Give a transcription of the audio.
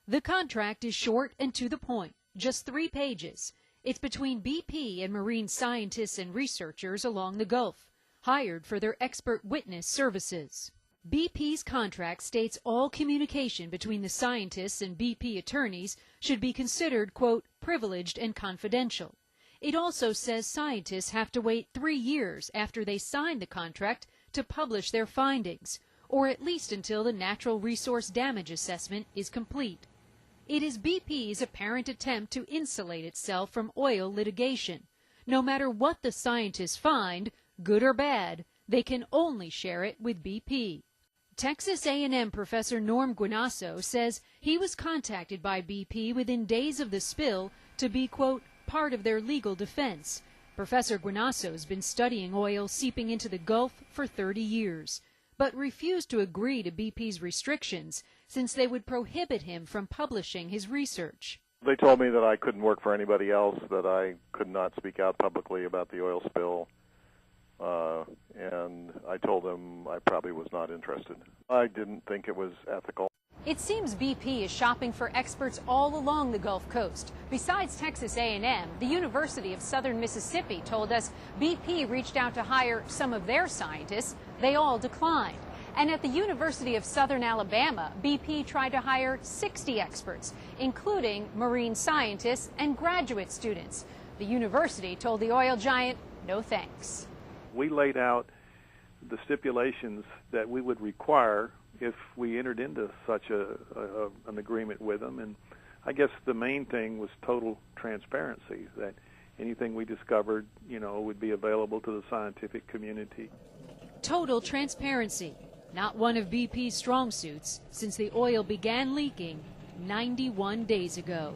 The contract is short and to the point, just 3 pages. It's between BP and marine scientists and researchers along the Gulf, hired for their expert witness services. BP's contract states all communication between the scientists and BP attorneys should be considered, quote, privileged and confidential. It also says scientists have to wait 3 years after they sign the contract to publish their findings, or at least until the natural resource damage assessment is complete. It is BP's apparent attempt to insulate itself from oil litigation. No matter what the scientists find, good or bad, they can only share it with BP. Texas A&M professor Norm Guinasso says he was contacted by BP within days of the spill to be, quote, part of their legal defense. Professor Guinasso has been studying oil seeping into the Gulf for 30 years, but refused to agree to BP's restrictions since they would prohibit him from publishing his research. They told me that I couldn't work for anybody else, that I could not speak out publicly about the oil spill. And I told them I probably was not interested. I didn't think it was ethical. It seems BP is shopping for experts all along the Gulf Coast. Besides Texas A&M, the University of Southern Mississippi told us BP reached out to hire some of their scientists. They all declined. And at the University of Southern Alabama, BP tried to hire 60 experts, including marine scientists and graduate students. The university told the oil giant, no thanks. We laid out the stipulations that we would require if we entered into such an agreement with them. And I guess the main thing was total transparency, that anything we discovered, would be available to the scientific community. Total transparency, not one of BP's strong suits since the oil began leaking 91 days ago.